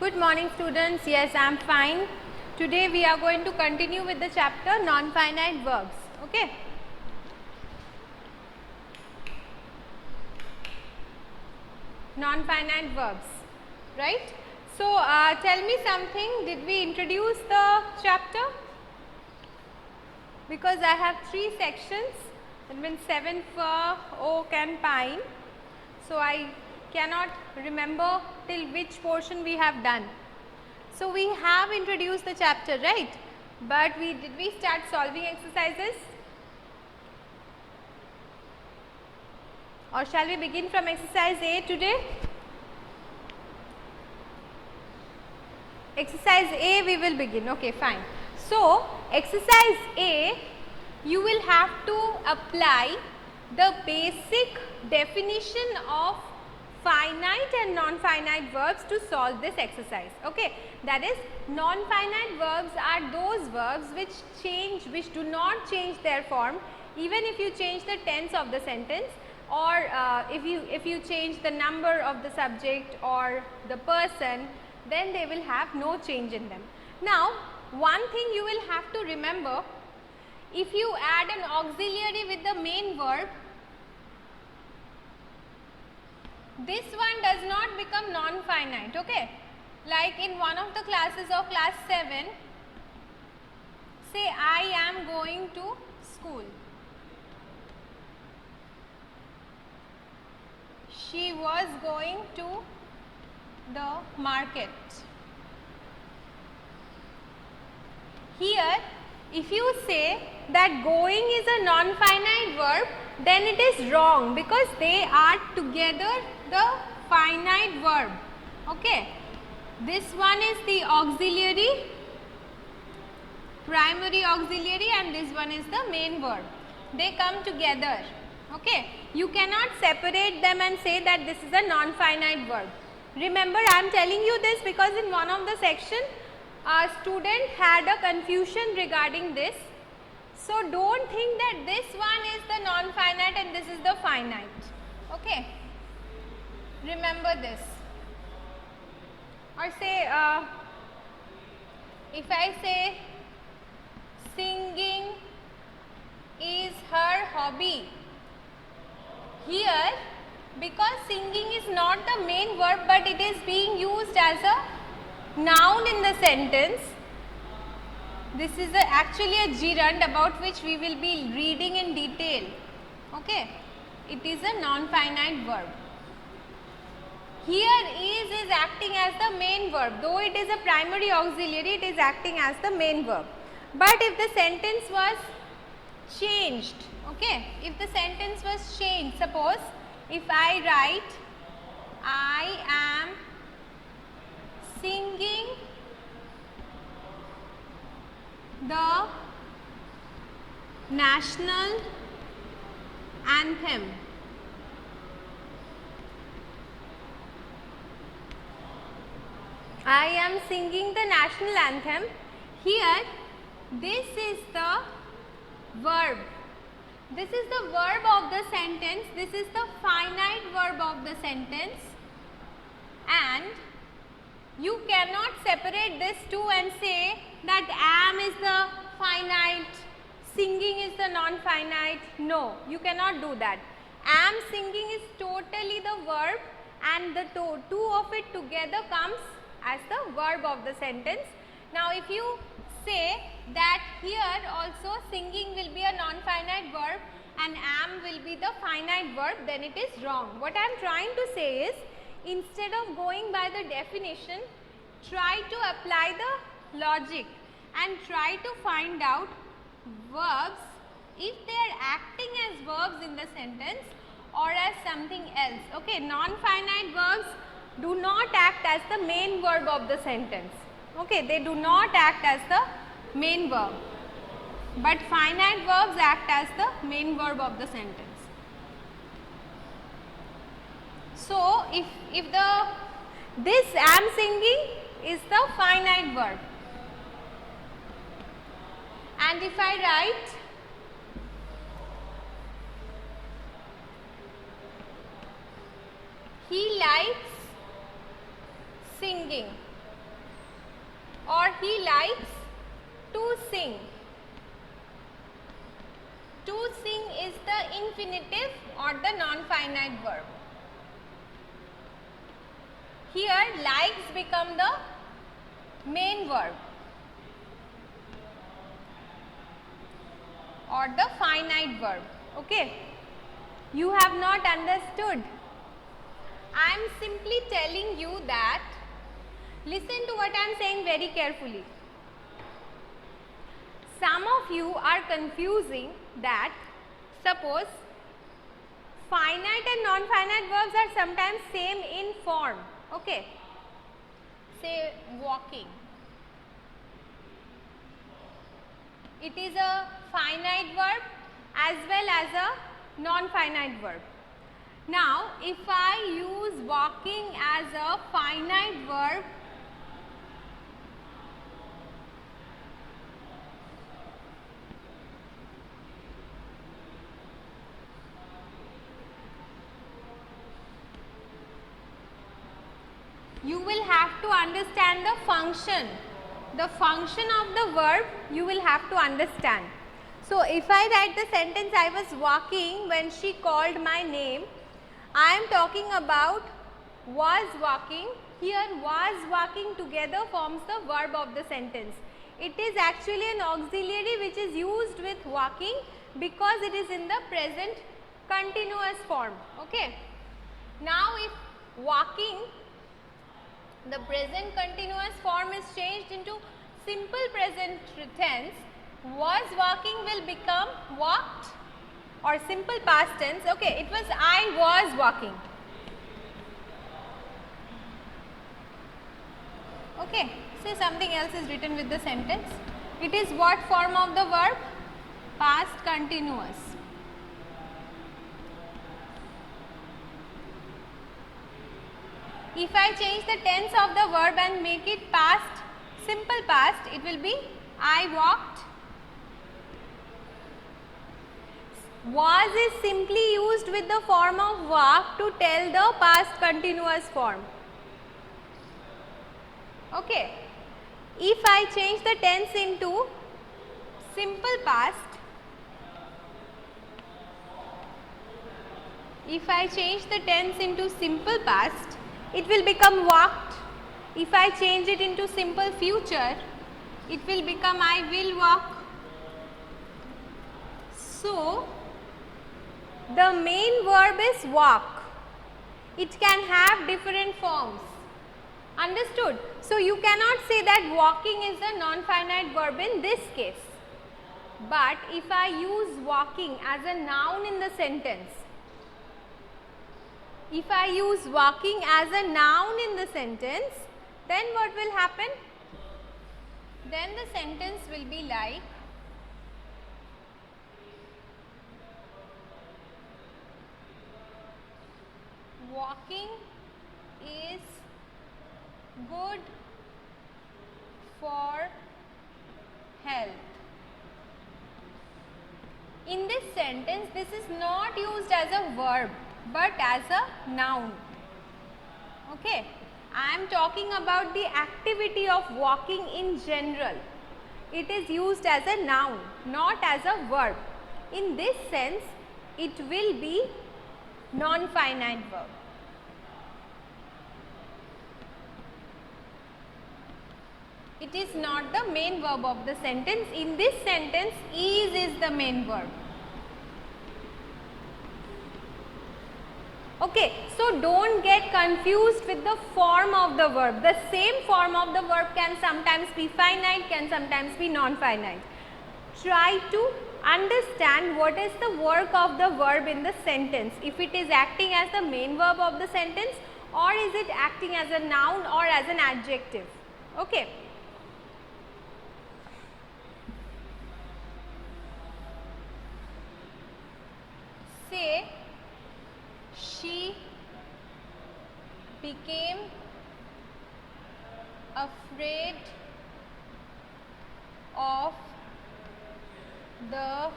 Good morning students. Yes, I am fine. Today we are going to continue with the chapter non-finite verbs. Okay. Non-finite verbs. Right. So tell me something. Did we introduce the chapter? Because I have 3 sections. It means 7 fir, oak and pine. So I cannot remember till which portion we have done. So we have introduced the chapter, right? But did we start solving exercises? Or shall we begin from exercise A today? Exercise A we will begin. Okay, fine. So exercise A, you will have to apply the basic definition of finite and non-finite verbs to solve this exercise. Okay, that is, non-finite verbs are those verbs which do not change their form even if you change the tense of the sentence, or if you change the number of the subject or the person, then they will have no change in them. Now, one thing you will have to remember, if you add an auxiliary with the main verb, this one does not become non-finite. Okay, like in one of the classes of class 7, say I am going to school. She was going to the market. Here, if you say that going is a non-finite verb, then it is wrong because they are together the finite verb. Okay, this one is the auxiliary, primary auxiliary, and this one is the main verb. They come together. Okay, you cannot separate them and say that this is a non-finite verb. Remember, I am telling you this because in one of the section a student had a confusion regarding this. So don't think that this one is the non-finite and this is the finite. Okay, remember this. Or say, if I say singing is her hobby, here, because singing is not the main verb but it is being used as a noun in the sentence, this is actually a gerund about which we will be reading in detail. Okay, it is a non-finite verb. Here is acting as the main verb, though it is a primary auxiliary, it is acting as the main verb. But if the sentence was changed, okay, if the sentence was changed, suppose if I write I am singing the national anthem, I am singing the national anthem. Here, this is the verb. This is the verb of the sentence. This is the finite verb of the sentence. And you cannot separate this two and say that am is the finite, singing is the non-finite. No, you cannot do that. Am singing is totally the verb and the two of it together comes as the verb of the sentence. Now, if you say that here also singing will be a non-finite verb and am will be the finite verb, then it is wrong. What I am trying to say is, instead of going by the definition, try to apply the logic and try to find out verbs if they are acting as verbs in the sentence or as something else. Okay, non-finite verbs do not act as the main verb of the sentence. Okay, they do not act as the main verb, but finite verbs act as the main verb of the sentence. So, if this am singing is the finite verb, and if I write he likes singing, or he likes to sing. To sing is the infinitive or the non-finite verb. Here likes become the main verb or the finite verb. Okay, you have not understood. I am simply telling you that, listen to what I am saying very carefully. Some of you are confusing that, suppose finite and non-finite verbs are sometimes same in form. Okay, say walking. It is a finite verb as well as a non-finite verb. Now, if I use walking as a finite verb, you will have to understand the function. The function of the verb you will have to understand. So, if I write the sentence, I was walking when she called my name, I am talking about was walking. Here was walking together forms the verb of the sentence. It is actually an auxiliary which is used with walking because it is in the present continuous form. Okay. Now, if walking, the present continuous form is changed into simple present tense, was walking will become walked, or simple past tense. Okay, it was I was walking. Okay, say something else is written with the sentence. It is what form of the verb? Past continuous. If I change the tense of the verb and make it past, simple past, it will be I walked. Was is simply used with the form of walk to tell the past continuous form. Okay. If I change the tense into simple past, it will become walked. If I change it into simple future, it will become I will walk. So, the main verb is walk. It can have different forms. Understood? So, you cannot say that walking is a non-finite verb in this case. But if I use walking as a noun in the sentence, then what will happen? Then the sentence will be like, walking is good for health. In this sentence, this is not used as a verb but as a noun. Okay. I am talking about the activity of walking in general. It is used as a noun, not as a verb. In this sense, it will be non-finite verb. It is not the main verb of the sentence. In this sentence, is the main verb. Okay, so don't get confused with the form of the verb. The same form of the verb can sometimes be finite, can sometimes be non-finite. Try to understand what is the work of the verb in the sentence. If it is acting as the main verb of the sentence, or is it acting as a noun or as an adjective. Okay. Say, she became afraid of the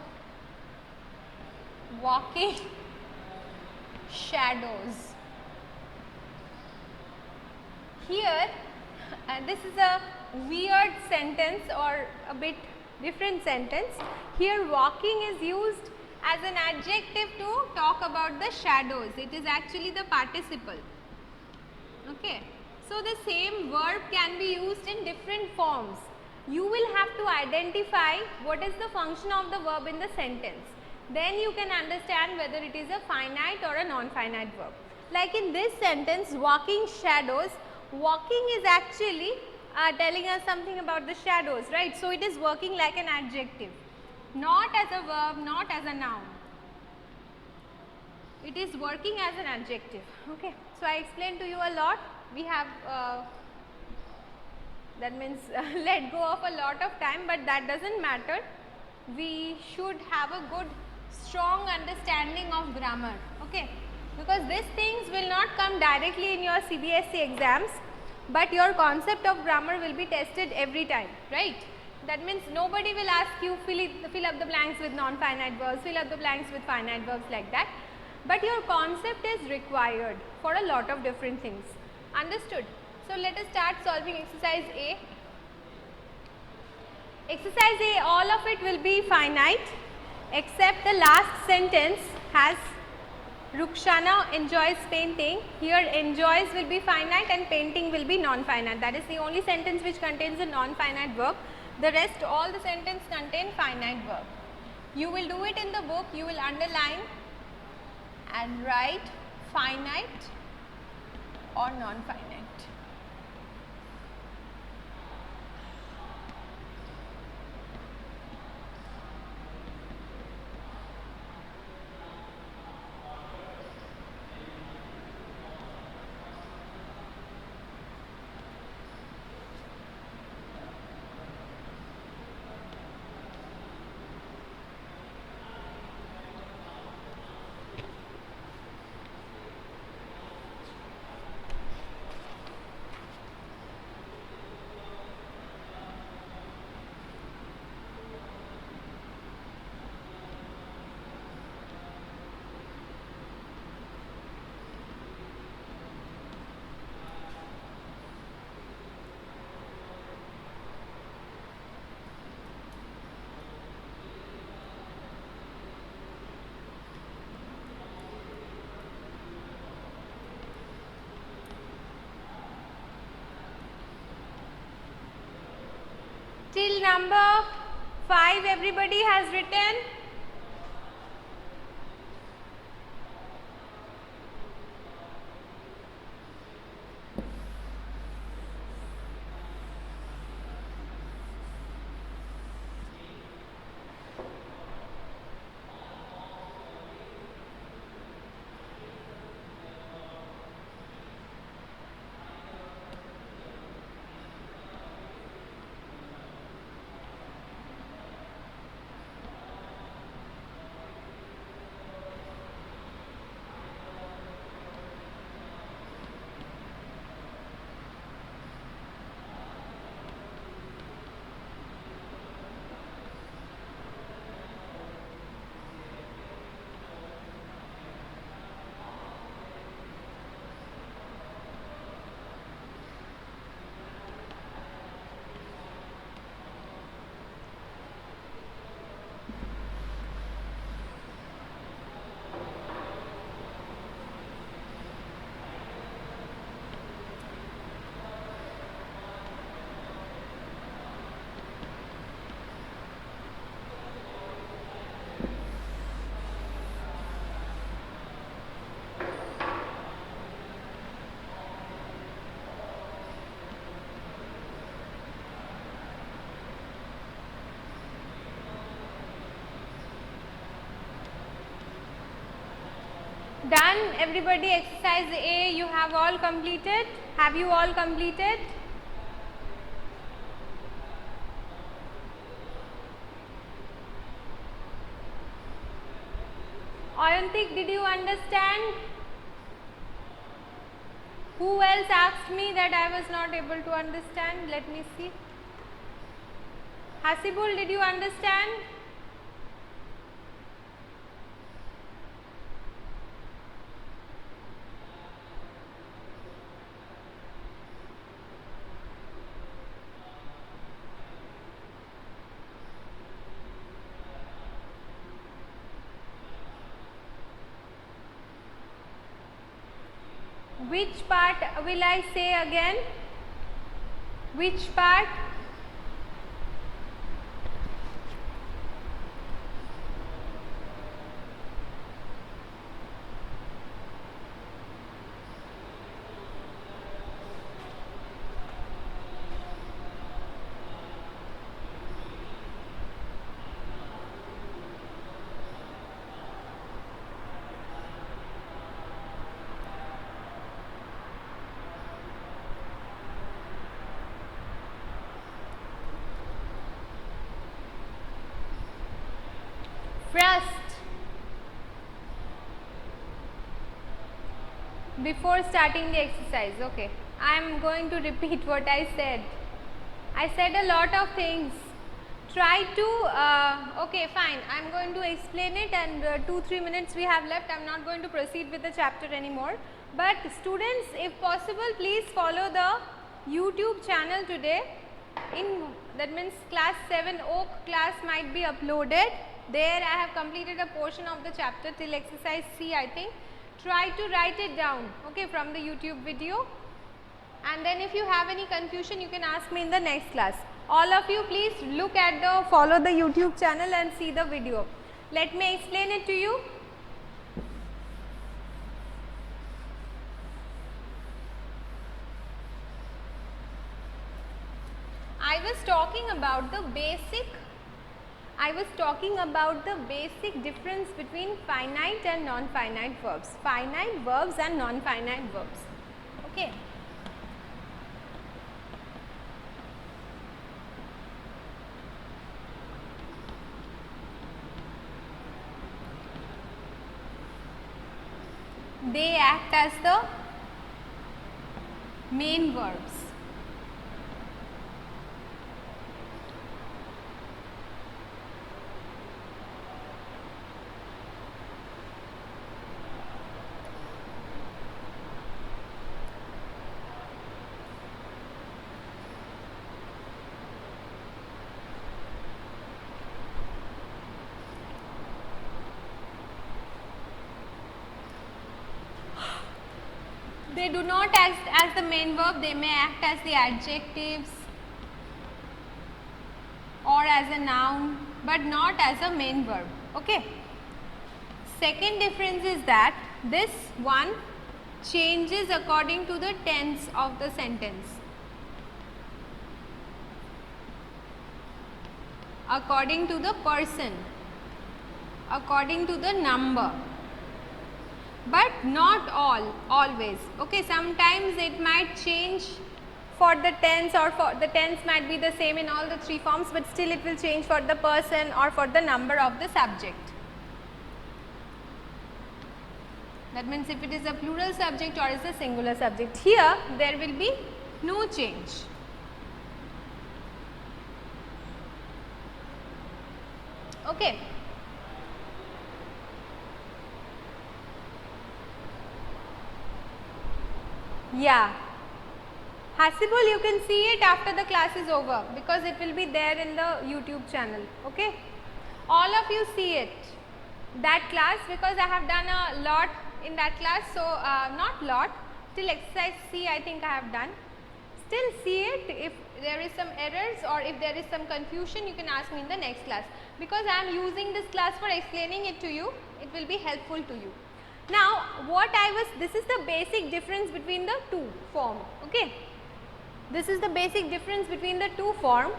walking shadows. Here, this is a weird sentence or a bit different sentence. Here walking is used as an adjective to talk about the shadows. It is actually the participle. Okay. So the same verb can be used in different forms. You will have to identify what is the function of the verb in the sentence. Then you can understand whether it is a finite or a non-finite verb. Like in this sentence, walking shadows, walking is actually telling us something about the shadows, right? So it is working like an adjective, not as a verb, not as a noun. It is working as an adjective. Okay. So I explained to you a lot. We have that means let go of a lot of time, but that doesn't matter. We should have a good strong understanding of grammar, okay, because these things will not come directly in your CBSE exams, but your concept of grammar will be tested every time, right? That means nobody will ask you fill up the blanks with non-finite verbs, fill up the blanks with finite verbs, like that, but your concept is required for a lot of different things. Understood? So let us start solving exercise A. Exercise A, all of it will be finite except the last sentence has Rukshana enjoys painting. Here enjoys will be finite and painting will be non-finite. That is the only sentence which contains a non-finite verb. The rest, all the sentence contain finite verb. You will do it in the book. You will underline and write finite or non-finite. Till number 5 everybody has written. Done everybody, exercise A you have all completed. Have you all completed? Ayantik, did you understand? Who else asked me that I was not able to understand? Let me see. Hasibul, did you understand? Which part will I say again? Which part? First, before starting the exercise, okay, I am going to repeat what I said. I said a lot of things. Try to, okay, fine, I am going to explain it, and 2-3 minutes we have left. I am not going to proceed with the chapter anymore. But students, if possible, please follow the YouTube channel today. That means class 7 Oak class might be uploaded. There I have completed a portion of the chapter till exercise C, I think. Try to write it down, okay, from the YouTube video. And then if you have any confusion, you can ask me in the next class. All of you, please follow the YouTube channel and see the video. Let me explain it to you. I was talking about the basic difference between finite and non-finite verbs. Finite verbs and non-finite verbs. Okay. They act as the main verbs. They do not act as the main verb, they may act as the adjectives or as a noun, but not as a main verb. Okay. Second difference is that this one changes according to the tense of the sentence, according to the person, according to the number. But not always. Okay, sometimes it might change for the tense, or for the tense might be the same in all the 3 forms, but still it will change for the person or for the number of the subject. That means if it is a plural subject or is a singular subject. Here there will be no change. Okay. Yeah, Hasibul, you can see it after the class is over because it will be there in the YouTube channel. Okay, all of you see it, that class, because I have done a lot in that class. So not lot, till exercise C I think I have done. Still see it. If there is some errors or if there is some confusion, you can ask me in the next class, because I am using this class for explaining it to you. It will be helpful to you. Now, this is the basic difference between the 2 forms, okay. This is the basic difference between the 2 forms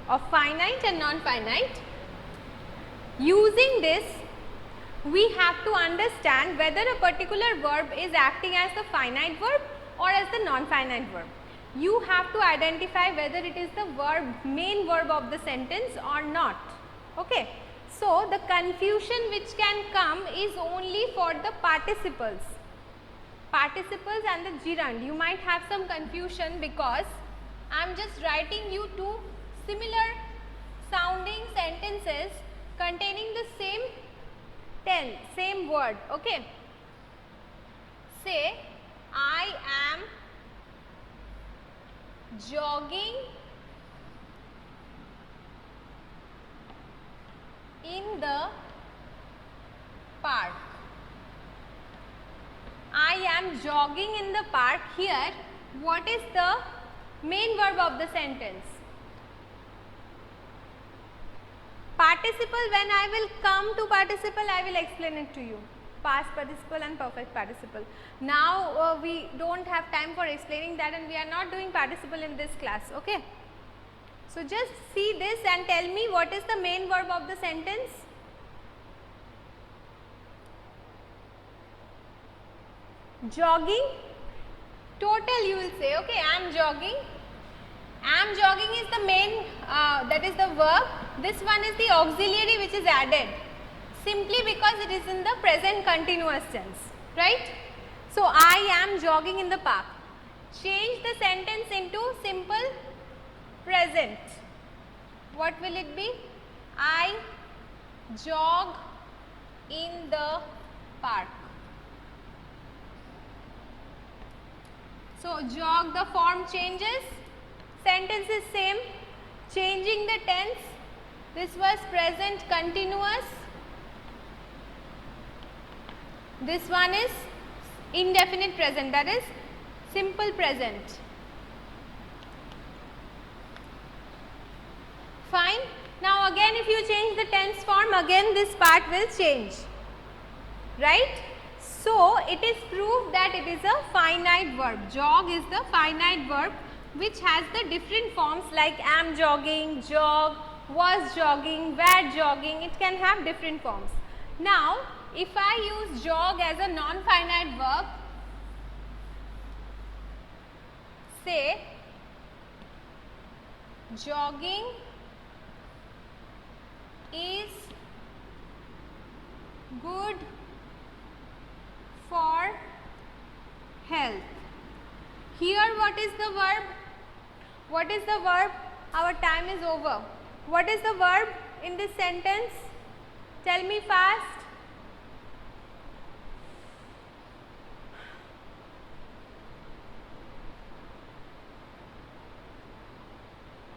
of finite and non-finite. Using this, we have to understand whether a particular verb is acting as the finite verb or as the non-finite verb. You have to identify whether it is the main verb of the sentence or not, okay. So, the confusion which can come is only for the participles and the gerund. You might have some confusion because I am just writing you 2 similar sounding sentences containing the same tense, same word, okay. Say, I am jogging in the park. I am jogging in the park. Here, what is the main verb of the sentence? Participle. When I will come to participle, I will explain it to you. Past participle and perfect participle. Now we don't have time for explaining that, and we are not doing participle in this class. Okay. So just see this and tell me what is the main verb of the sentence. Jogging. Total you will say. Okay, I am jogging. Am jogging is the main, that is the verb. This one is the auxiliary which is added simply because it is in the present continuous tense, right? So, I am jogging in the park. Change the sentence into simple present. What will it be? I jog in the park. So, jog, the form changes. Sentence is same, changing the tense. This was present continuous. This one is indefinite present, that is simple present. Fine. Now again if you change the tense form, again this part will change, right? So it is proved that it is a finite verb. Jog is the finite verb which has the different forms like am jogging, jog, was jogging, were jogging. It can have different forms. Now, if I use jog as a non-finite verb, say jogging is good for health. Here what is the verb? What is the verb? Our time is over. What is the verb in this sentence? Tell me fast.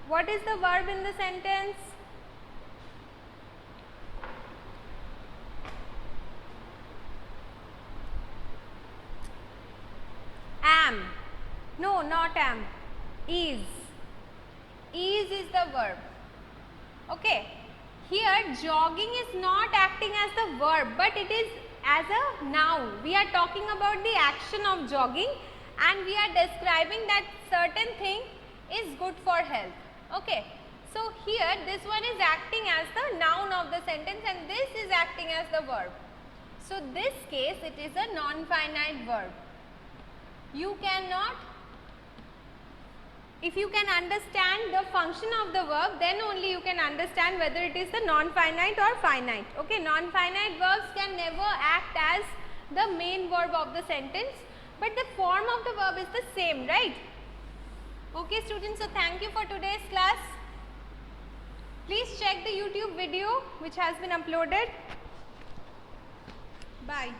What is the verb in the sentence? Am. No, not am. Is. Is the verb. Okay. Here jogging is not acting as the verb, but it is as a noun. We are talking about the action of jogging and we are describing that certain thing is good for health. Okay. So here this one is acting as the noun of the sentence and this is acting as the verb. So this case it is a non-finite verb. You cannot, if you can understand the function of the verb, then only you can understand whether it is the non-finite or finite. Okay, non-finite verbs can never act as the main verb of the sentence, but the form of the verb is the same, right? Okay students, so thank you for today's class. Please check the YouTube video which has been uploaded. Bye.